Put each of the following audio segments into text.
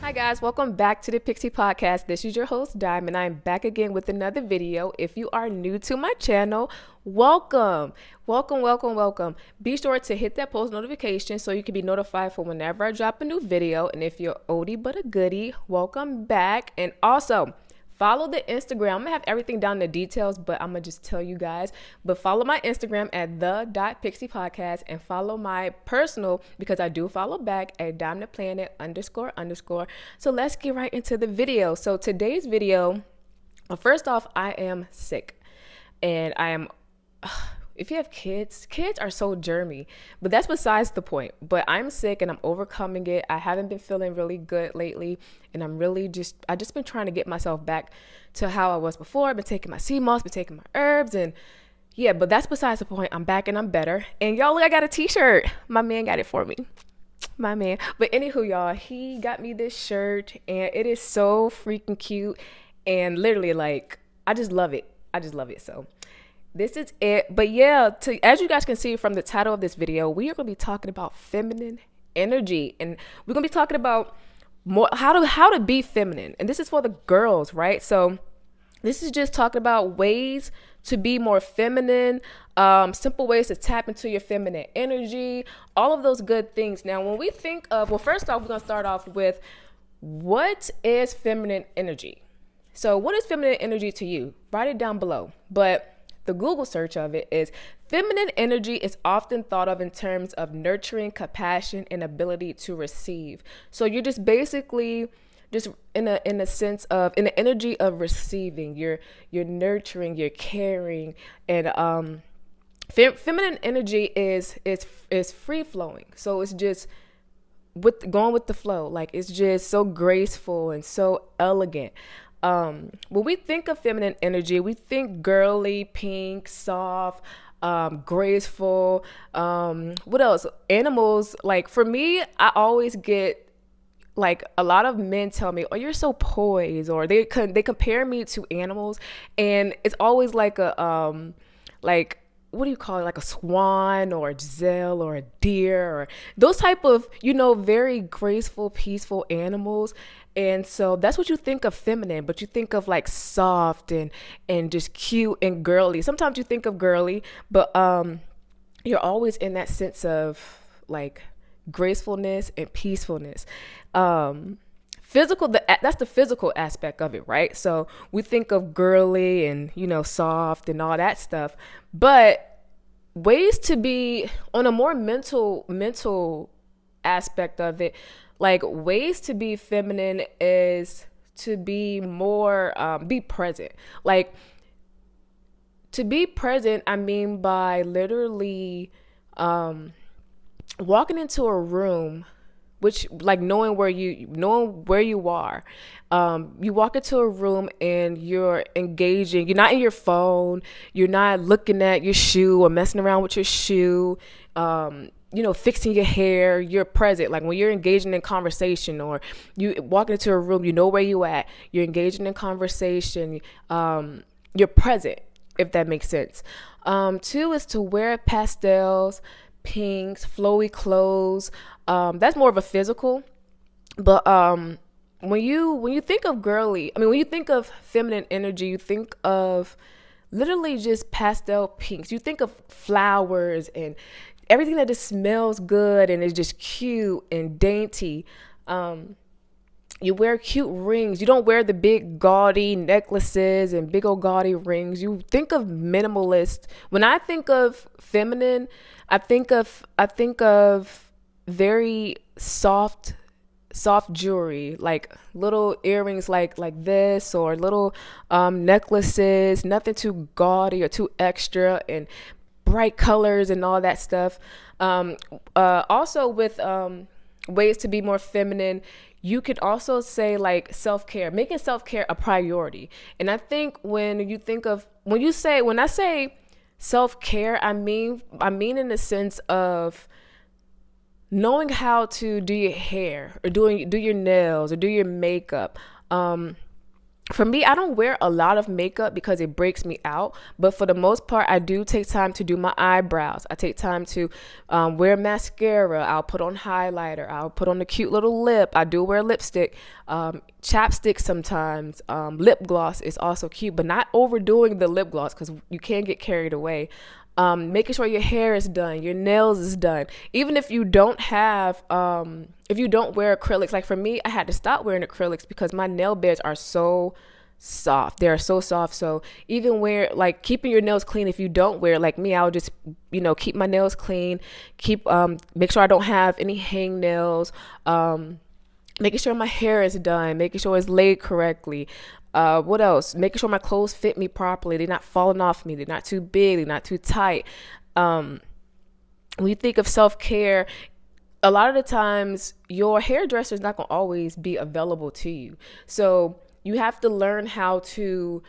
Hi guys, welcome back to the Pixie Podcast. This is your host Diamond. I'm back again with another video. If you are new to my channel, welcome. Welcome. Be sure to hit that post notification so you can be notified for whenever I drop a new video. And if you're oldie but a goodie, welcome back. And also, follow the Instagram. I'm gonna have everything down in the details, but I'm gonna just tell you guys. But follow my Instagram at the.pixiepodcast and follow my personal, because I do follow back, at __. So let's get right into the video. So today's video, first off, I am sick. And I am if you have kids are so germy, but that's besides the point. But I'm sick and I'm overcoming it. I haven't been feeling really good lately, and I just been trying to get myself back to how I was before. I've been taking my sea moss, been taking my herbs, and yeah, but that's besides the point. I'm back and I'm better. And y'all, look, I got a t-shirt. My man got it for me. My man. But anywho, y'all, he got me this shirt and it is so freaking cute, and literally, like, I just love it. So this is it. But yeah, as you guys can see from the title of this video, we are going to be talking about feminine energy, and we're going to be talking about more how to be feminine. And this is for the girls, right? So this is just talking about ways to be more feminine, simple ways to tap into your feminine energy, all of those good things. Now, when we think of, well, first off, we're going to start off with, what is feminine energy? So what is feminine energy to you? Write it down below. But the Google search of it is, feminine energy is often thought of in terms of nurturing, compassion, and ability to receive. So you're just basically just in a sense of, in the energy of receiving. You're nurturing, you're caring, and feminine energy is free flowing. So it's just going with the flow. Like, it's just so graceful and so elegant. When we think of feminine energy, we think girly, pink, soft, graceful. What else? Animals. Like, for me, I always get, like, a lot of men tell me, "Oh, you're so poised," or they compare me to animals, and it's always like a like, what do you call it? Like a swan or a gazelle or a deer, or those type of, very graceful, peaceful animals. And so that's what you think of feminine, but you think of like soft and just cute and girly. Sometimes you think of girly, but you're always in that sense of like gracefulness and peacefulness. That's the physical aspect of it, right? So we think of girly and, soft and all that stuff, but ways to be on a more mental aspect of it, like, ways to be feminine is to be more, be present. Like, to be present, I mean by literally walking into a room, which, like, knowing where you are. You walk into a room and you're engaging. You're not in your phone. You're not looking at your shoe or messing around with your shoe. Fixing your hair. You're present. Like, when you're engaging in conversation, or you walk into a room, you know where you at. You're engaging in conversation. You're present, if that makes sense. 2 is to wear pastels, pinks, flowy clothes. That's more of a physical. But when you think of when you think of feminine energy, you think of literally just pastel pinks. You think of flowers and everything that just smells good and is just cute and dainty. You wear cute rings. You don't wear the big gaudy necklaces and big old gaudy rings. You think of minimalist. When I think of feminine, I think of very soft jewelry, like little earrings like this, or little necklaces, nothing too gaudy or too extra, and bright colors and all that stuff. Also with ways to be more feminine, you could also say, like, self-care, making self-care a priority. And I think when I say self-care, I mean in the sense of knowing how to do your hair, or do your nails, or do your makeup, for me, I don't wear a lot of makeup because it breaks me out. But for the most part, I do take time to do my eyebrows. I take time to wear mascara. I'll put on highlighter. I'll put on a cute little lip. I do wear lipstick, chapstick sometimes. Lip gloss is also cute, but not overdoing the lip gloss because you can get carried away. Making sure your hair is done, your nails is done. Even if you don't have, if you don't wear acrylics, like for me, I had to stop wearing acrylics because my nail beds are so soft. They are so soft. So even wear, like, keeping your nails clean, if you don't wear, like me, I'll just, keep my nails clean, make sure I don't have any hang nails, making sure my hair is done, making sure it's laid correctly. What else? Making sure my clothes fit me properly. They're not falling off me. They're not too big. They're not too tight. When you think of self-care, a lot of the times your hairdresser is not going to always be available to you. So you have to learn how to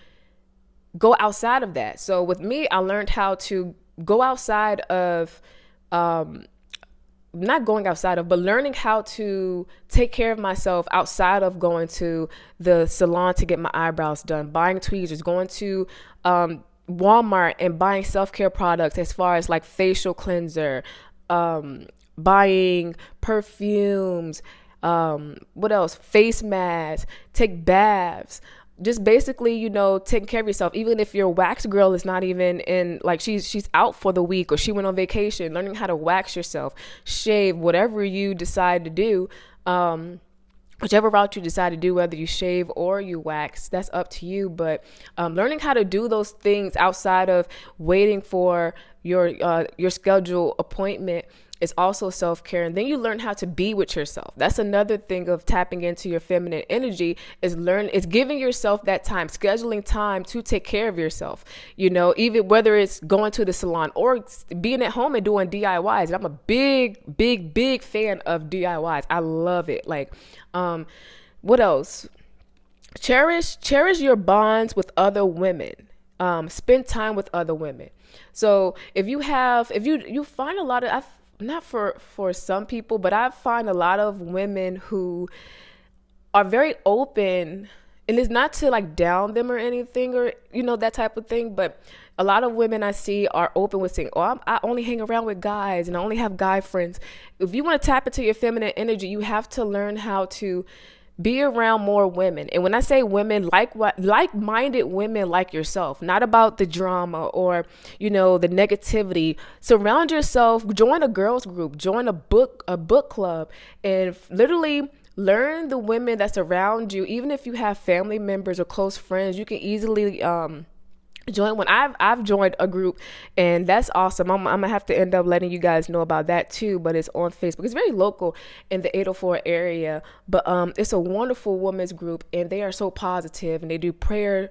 go outside of that. So with me, I learned how to go outside of, not going outside of, but learning how to take care of myself outside of going to the salon to get my eyebrows done, buying tweezers, going to Walmart and buying self-care products as far as like facial cleanser, buying perfumes, what else? Face masks, take baths. Just basically, taking care of yourself. Even if your wax girl is not even in, like she's out for the week or she went on vacation, learning how to wax yourself, shave, whatever you decide to do, whichever route you decide to do, whether you shave or you wax, that's up to you. But learning how to do those things outside of waiting for your scheduled appointment is also self-care. And then you learn how to be with yourself. That's another thing of tapping into your feminine energy, is giving yourself that time, scheduling time to take care of yourself. Even whether it's going to the salon or being at home and doing DIYs. And I'm a big, big, big fan of DIYs. I love it. Like, what else? Cherish your bonds with other women. Spend time with other women. So if you find a lot of, not for some people, but I find a lot of women who are very open, and it's not to like down them or anything, or that type of thing, but a lot of women I see are open with saying, I only hang around with guys and I only have guy friends. If you want to tap into your feminine energy, you have to learn how to be around more women. And when I say women, like-minded women like yourself, not about the drama or, the negativity. Surround yourself, join a girls group, join a book club, and literally learn the women that's around you. Even if you have family members or close friends, you can easily, join one. I've joined a group, and that's awesome. I'm gonna have to end up letting you guys know about that too, but it's on Facebook. It's very local in the 804 area, but it's a wonderful women's group, and they are so positive, and they do prayer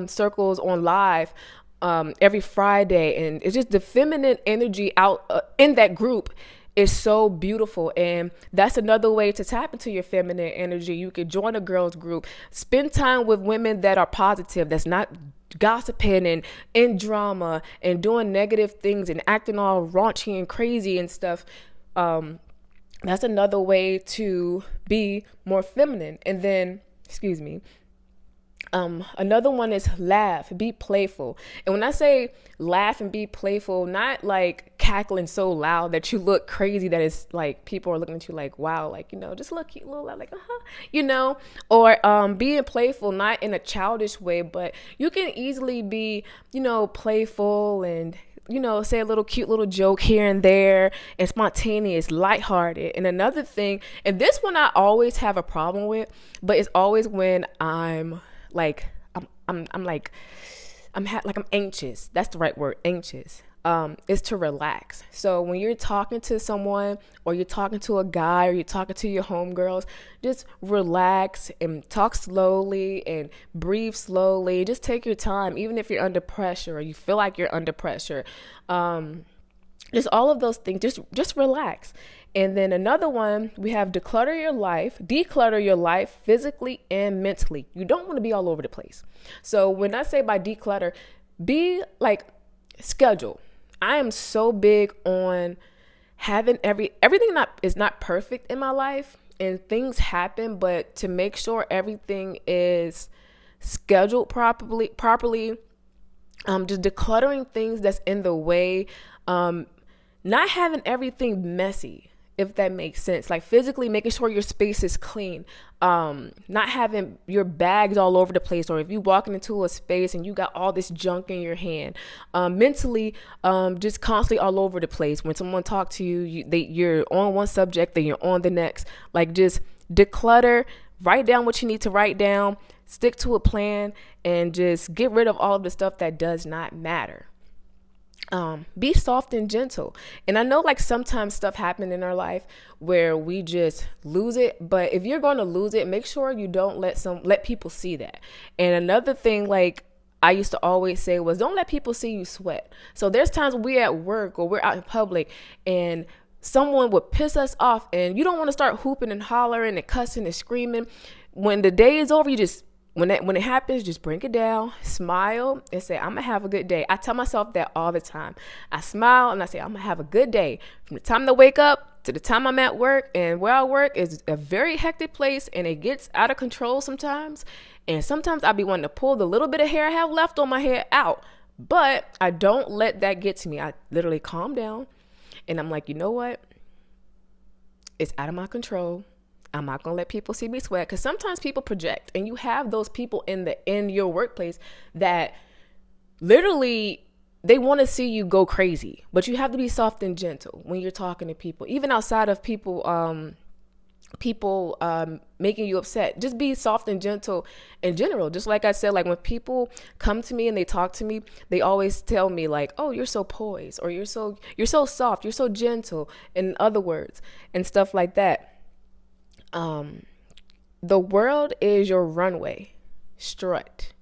circles on live every Friday, and it's just the feminine energy out in that group is so beautiful. And that's another way to tap into your feminine energy. You can join a girls group, spend time with women that are positive, that's not gossiping and in drama and doing negative things and acting all raunchy and crazy and stuff. That's another way to be more feminine. And then, another one is laugh, be playful. And when I say laugh and be playful, not like cackling so loud that you look crazy, that it's like people are looking at you like, wow, like, just look cute, little loud, like, or being playful, not in a childish way, but you can easily be, playful and, say a little cute little joke here and there, and spontaneous, lighthearted. And another thing, and this one I always have a problem with, but it's always when I'm anxious. That's the right word, anxious. Is to relax. So when you're talking to someone, or you're talking to a guy, or you're talking to your homegirls, just relax and talk slowly and breathe slowly. Just take your time, even if you're under pressure or you feel like you're under pressure. Just all of those things. Just relax. And then another one, we have declutter your life physically and mentally. You don't want to be all over the place. So when I say by declutter, be like schedule. I am so big on having everything is not perfect in my life, and things happen, but to make sure everything is scheduled properly, just decluttering things that's in the way, not having everything messy, if that makes sense. Like physically making sure your space is clean, not having your bags all over the place, or if you walking into a space and you got all this junk in your hand, mentally, just constantly all over the place. When someone talks to you, you're on one subject, then you're on the next. Like just declutter, write down what you need to write down, stick to a plan, and just get rid of all of the stuff that does not matter. Be soft and gentle. And I know like sometimes stuff happen in our life where we just lose it, but if you're going to lose it, make sure you don't let people see that. And another thing, like I used to always say, was don't let people see you sweat. So there's times when we're at work or we're out in public and someone would piss us off, and you don't want to start hooping and hollering and cussing and screaming. When the day is over, you just, when it happens, just bring it down, smile, and say, I'm gonna have a good day. I tell myself that all the time. I smile and I say, I'm gonna have a good day. From the time I wake up to the time I'm at work, and where I work is a very hectic place, and it gets out of control sometimes. And sometimes I'll be wanting to pull the little bit of hair I have left on my head out, but I don't let that get to me. I literally calm down, and I'm like, you know what? It's out of my control. I'm not going to let people see me sweat, because sometimes people project, and you have those people in your workplace that literally they want to see you go crazy, but you have to be soft and gentle when you're talking to people, even outside of people making you upset. Just be soft and gentle in general. Just like I said, like when people come to me and they talk to me, they always tell me like, oh, you're so poised, or you're so soft, you're so gentle, in other words, and stuff like that. The world is your runway. Strut.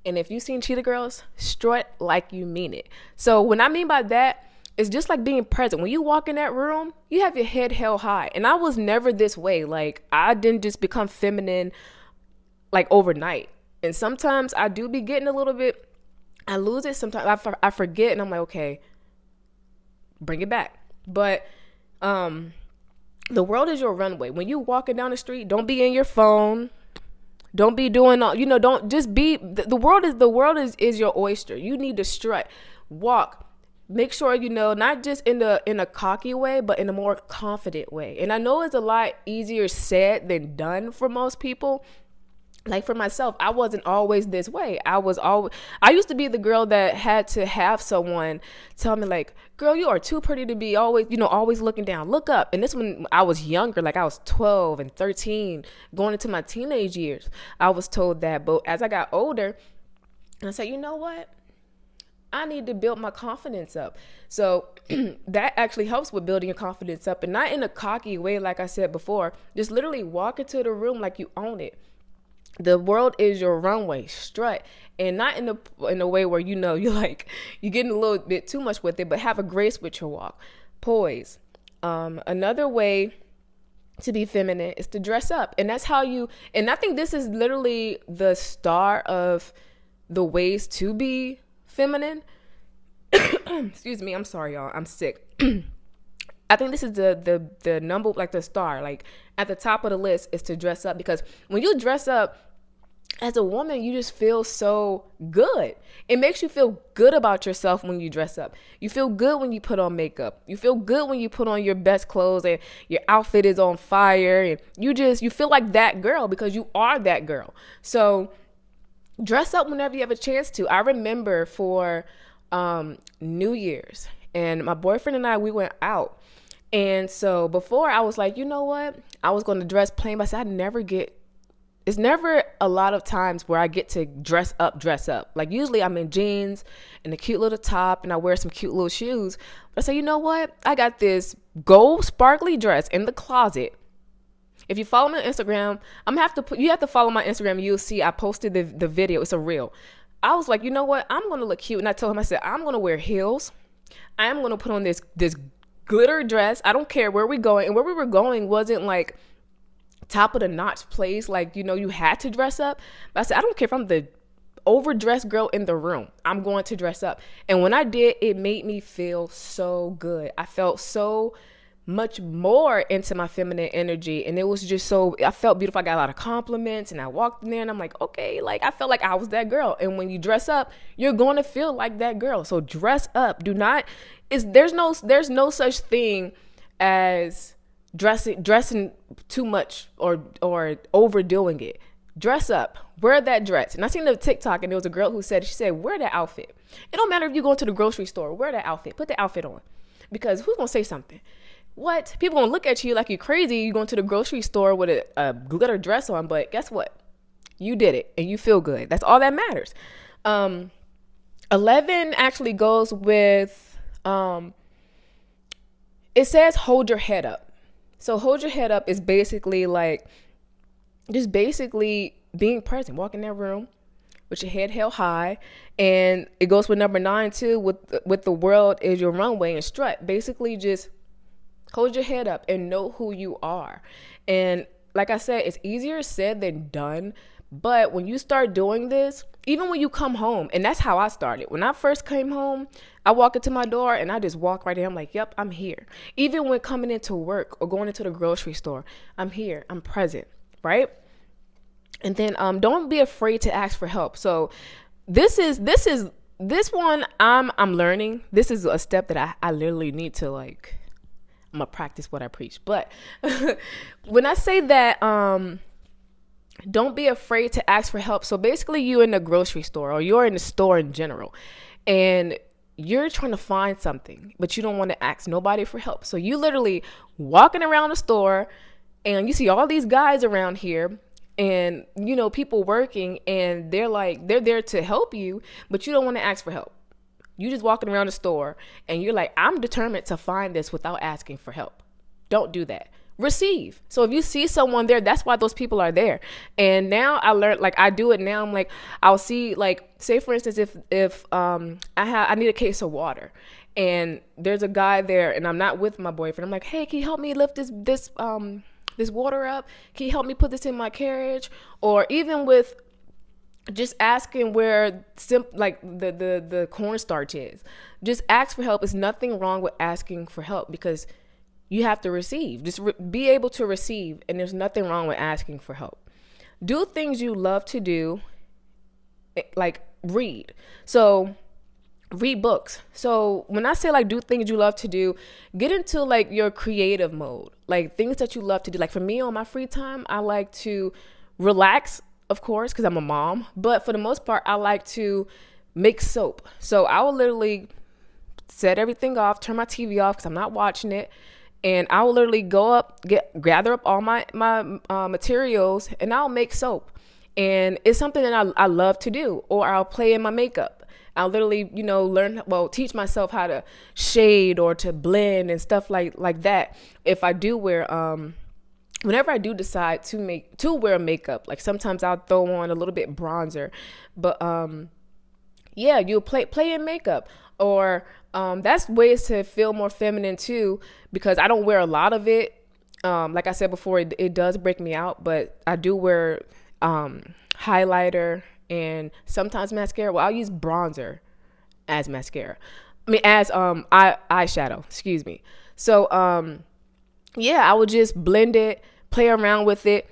And if you've seen Cheetah Girls, strut like you mean it. So what I mean by that, it's just like being present. When you walk in that room, you have your head held high. And I was never this way. Like I didn't just become feminine like overnight. And sometimes I do be getting a little bit, I lose it. Sometimes I forget, and I'm like, okay, bring it back. But, the world is your runway. When you walking down the street, don't be in your phone. Don't be doing all, don't just be, the world is your oyster. You need to strut, walk, make sure, not just in a cocky way, but in a more confident way. And I know it's a lot easier said than done for most people. Like for myself, I wasn't always this way. I used to be the girl that had to have someone tell me like, girl, you are too pretty to be always, always looking down, look up. And this when I was younger, like I was 12 and 13, going into my teenage years, I was told that. But as I got older, I said, you know what? I need to build my confidence up. So that actually helps with building your confidence up, and not in a cocky way. Like I said before, just literally walk into the room like you own it. The world is your runway. Strut, and not in a way where you're getting a little bit too much with it, but have a grace with your walk. Poise. Another way to be feminine is to dress up, and that's how and I think this is literally the start of the ways to be feminine. Excuse me, I'm sorry, y'all. I'm sick. I think this is the number, like the star, like at the top of the list is to dress up, because when you dress up as a woman, you just feel so good. It makes you feel good about yourself when you dress up. You feel good when you put on makeup. You feel good when you put on your best clothes and your outfit is on fire, and you feel like that girl because you are that girl. So dress up whenever you have a chance to. I remember for New Year's, and my boyfriend and we went out. And so before, I was like, you know what? I was going to dress plain, but I said it's never a lot of times where I get to dress up. Like usually I'm in jeans and a cute little top, and I wear some cute little shoes. But I say, you know what? I got this gold sparkly dress in the closet. If you follow me on Instagram, you have to follow my Instagram. You'll see I posted the video. It's a reel. I was like, you know what? I'm going to look cute. And I told him, I said, I'm going to wear heels. I am going to put on this glitter dress. I don't care where we're going. And where we were going wasn't like top of the notch place. Like, you had to dress up. But I said, I don't care if I'm the overdressed girl in the room. I'm going to dress up. And when I did, it made me feel so good. I felt so much more into my feminine energy, and it was just so, I felt beautiful. I got a lot of compliments, and I walked in there and I'm like, okay, like I felt like I was that girl. And when you dress up, you're going to feel like that girl. So dress up. There's no such thing as dressing too much or overdoing it. Dress up, wear that dress. And I seen the TikTok, and there was a girl who said, wear that outfit. It don't matter if you go to the grocery store, wear that outfit, put the outfit on, because who's gonna say something? What? People gonna look at you like you're crazy. You going to the grocery store with a glitter dress on, but guess what? You did it and you feel good. That's all that matters. 11 actually goes with, it says hold your head up. So hold your head up is basically like, just basically being present, walk in that room with your head held high. And it goes with number 9 too, with the world is your runway, and strut. Basically just hold your head up and know who you are. And like I said, it's easier said than done. But when you start doing this, even when you come home, and that's how I started. When I first came home, I walk into my door and I just walk right in. I'm like, yep, I'm here. Even when coming into work or going into the grocery store, I'm here, I'm present, right? And then don't be afraid to ask for help. So this one I'm learning. This is a step that I literally need to, like, I'm gonna practice what I preach. But when I say that, don't be afraid to ask for help. So basically you're in the grocery store or you're in the store in general, and you're trying to find something, but you don't want to ask nobody for help. So you literally walking around the store and you see all these guys around here, and you know, people working, and they're there to help you, but you don't want to ask for help. You just walking around the store and you're like, I'm determined to find this without asking for help. Don't do that. Receive. So if you see someone there, that's why those people are there. And now I learned, like, I do it now. I'm like, I'll see, like, say for instance, if I need a case of water, and there's a guy there and I'm not with my boyfriend, I'm like, hey, can you help me lift this water up? Can you help me put this in my carriage? Or even with just asking where the cornstarch is. Just ask for help. There's nothing wrong with asking for help, because you have to receive. Just be able to receive, and there's nothing wrong with asking for help. Do things you love to do, like read. So read books. So when I say, like, do things you love to do, get into, like, your creative mode, like things that you love to do. Like for me, on my free time, I like to relax, of course, because I'm a mom. But for the most part, I like to make soap. So I will literally set everything off, turn my TV off because I'm not watching it. And I will literally go up, gather up all my materials, and I'll make soap. And it's something that I love to do. Or I'll play in my makeup. I'll literally, teach myself how to shade or to blend and stuff like that. If I do wear, whenever I do decide to wear makeup, like sometimes I'll throw on a little bit bronzer, but you'll play in makeup, or that's ways to feel more feminine too, because I don't wear a lot of it. Like I said before, it does break me out, but I do wear highlighter and sometimes mascara. Well, I'll use bronzer as mascara. As eyeshadow, excuse me. So I would just blend it, play around with it,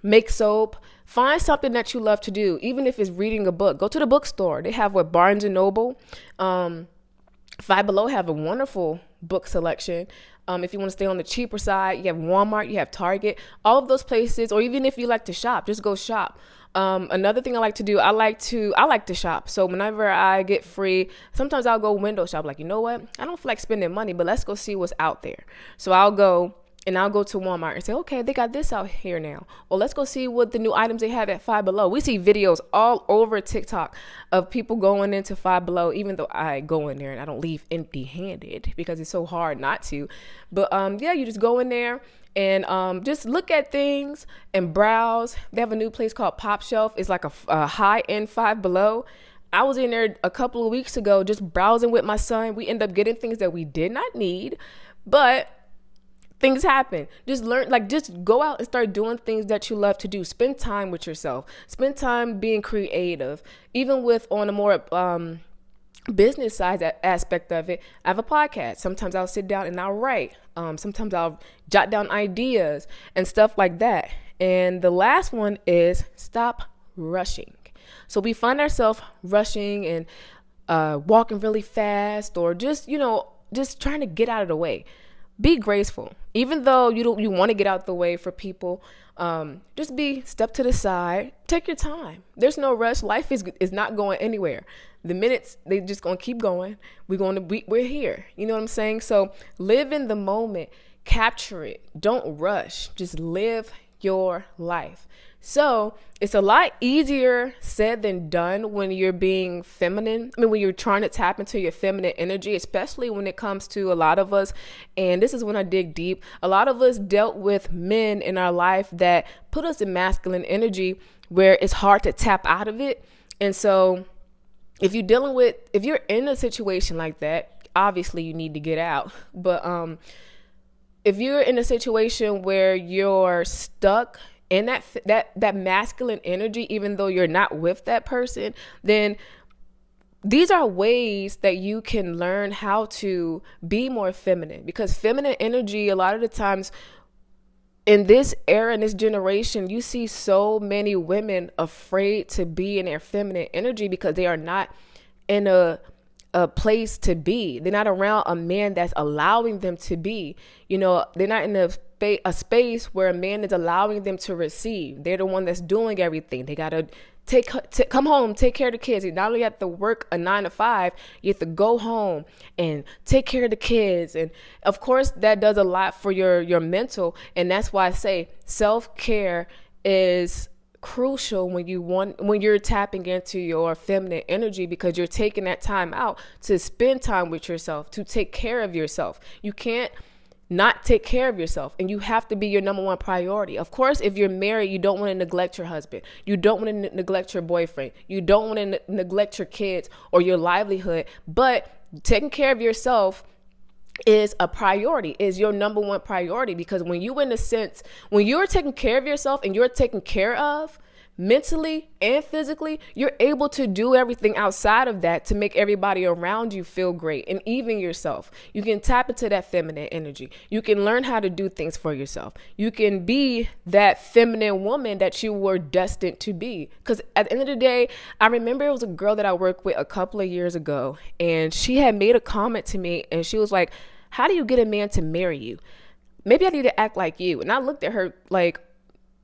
make soap, find something that you love to do. Even if it's reading a book, go to the bookstore. They have what, Barnes and Noble, Five Below have a wonderful book selection. If you want to stay on the cheaper side, you have Walmart, you have Target, all of those places. Or even if you like to shop, just go shop. Another thing I like to do, I like to shop. So whenever I get free, sometimes I'll go window shop. Like, you know what? I don't feel like spending money, but let's go see what's out there. So I'll go to Walmart and say, okay, they got this out here now. Well, let's go see what the new items they have at Five Below. We see videos all over TikTok of people going into Five Below, even though I go in there and I don't leave empty handed because it's so hard not to. But you just go in there and just look at things and browse. They have a new place called Pop Shelf. It's like a high-end Five Below. I was in there a couple of weeks ago just browsing with my son. We end up getting things that we did not need, but things happen. Just go out and start doing things that you love to do. Spend time with yourself. Spend time being creative. Even with on a more business side aspect of it, I have a podcast. Sometimes I'll sit down and I'll write. Sometimes I'll jot down ideas and stuff like that. And the last one is stop rushing. So we find ourselves rushing and walking really fast, or just, just trying to get out of the way. Be graceful. Even though you want to get out the way for people, just step to the side. Take your time. There's no rush. Life is not going anywhere. The minutes, they just gonna keep going. We're here. You know what I'm saying? So live in the moment. Capture it. Don't rush. Just live your life. So it's a lot easier said than done when you're being feminine. When you're trying to tap into your feminine energy, especially when it comes to a lot of us. And this is when I dig deep. A lot of us dealt with men in our life that put us in masculine energy where it's hard to tap out of it. And so if you're in a situation like that, obviously you need to get out. But if you're in a situation where you're stuck in that masculine energy, even though you're not with that person, then these are ways that you can learn how to be more feminine. Because feminine energy, a lot of the times in this era, in this generation, you see so many women afraid to be in their feminine energy because they are not in a place to be. They're not around a man that's allowing them to be. They're not in a space where a man is allowing them to receive. They're the one that's doing everything. They got to come home, take care of the kids. You not only have to work a 9 to 5, you have to go home and take care of the kids. And of course, that does a lot for your mental. And that's why I say self-care is crucial when you're tapping into your feminine energy, because you're taking that time out to spend time with yourself, to take care of yourself. You can't not take care of yourself, and you have to be your number one priority. Of course, if you're married, you don't want to neglect your husband. You don't want to neglect your boyfriend. You don't want to neglect your kids or your livelihood, but taking care of yourself is a priority, is your number one priority. Because when you're taking care of yourself and you're taken care of mentally and physically, you're able to do everything outside of that to make everybody around you feel great, and even yourself. You can tap into that feminine energy. You can learn how to do things for yourself. You can be that feminine woman that you were destined to be. Because at the end of the day, I remember it was a girl that I worked with a couple of years ago, and she had made a comment to me, and she was like, "How do you get a man to marry you? Maybe I need to act like you." And I looked at her like,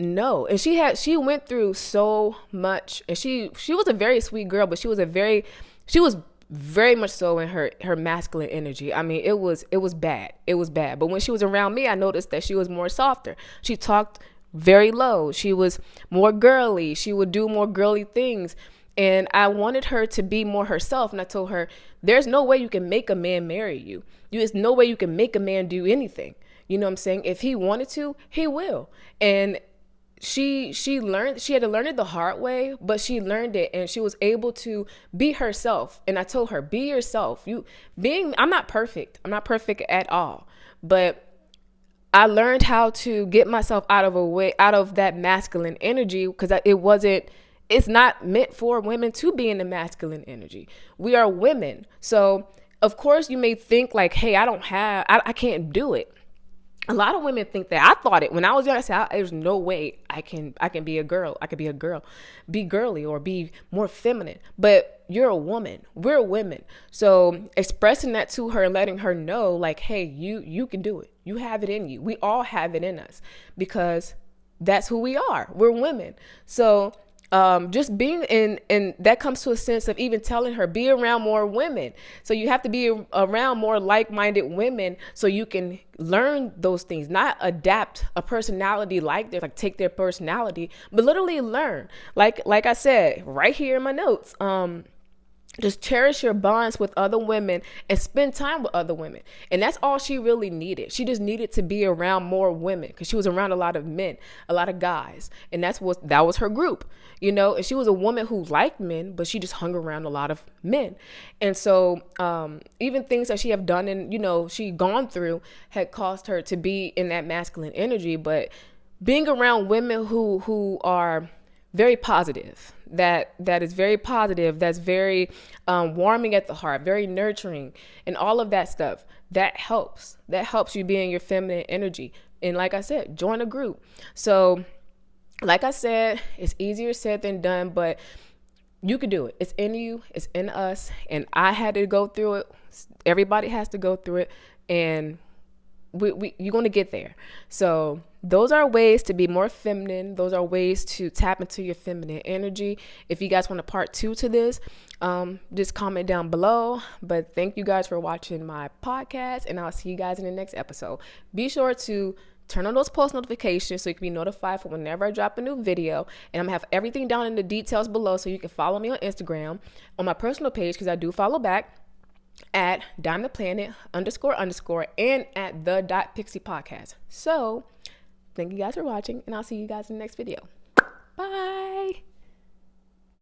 no. And she went through so much, and she was a very sweet girl, but she was very much so in her masculine energy. It was bad. It was bad. But when she was around me, I noticed that she was more softer. She talked very low. She was more girly. She would do more girly things. And I wanted her to be more herself. And I told her, there's no way you can make a man marry you. There's no way you can make a man do anything. You know what I'm saying? If he wanted to, he will. And she had to learn it the hard way, but she learned it, and she was able to be herself. And I told her, be yourself. I'm not perfect. I'm not perfect at all, but I learned how to get myself out of that masculine energy, because it's not meant for women to be in the masculine energy. We are women. So of course you may think like, hey, I can't do it. A lot of women think that. I thought it when I was young. I said, there's no way I can be a girl. I could be a girl, be girly, or be more feminine. But you're a woman. We're women. So expressing that to her and letting her know, like, hey, you can do it. You have it in you. We all have it in us, because that's who we are. We're women. So just being and that comes to a sense of even telling her, be around more women. So you have to be around more like-minded women so you can learn those things, not adapt a personality like take their personality, but literally learn. Like I said, right here in my notes, just cherish your bonds with other women and spend time with other women. And that's all she really needed. She just needed to be around more women, because she was around a lot of men, a lot of guys. And that was her group, and she was a woman who liked men, but she just hung around a lot of men. And so even things that she have done and, she gone through had caused her to be in that masculine energy. But being around women who are very positive, that is very positive, that's very warming at the heart, very nurturing, and all of that stuff. That helps you be in your feminine energy. And like I said, join a group. So like I said, it's easier said than done, but you can do it. It's in you, it's in us, and I had to go through it. Everybody has to go through it, and you're going to get there. So those are ways to be more feminine. Those are ways to tap into your feminine energy. If you guys want a part 2 to this, just comment down below. But thank you guys for watching my podcast, and I'll see you guys in the next episode. Be sure to turn on those post notifications so you can be notified for whenever I drop a new video. And I'm going to have everything down in the details below, so you can follow me on Instagram, on my personal page, because I do follow back, at DimeThePlanet __ and at the.pixie podcast. So thank you guys for watching, and I'll see you guys in the next video. Bye.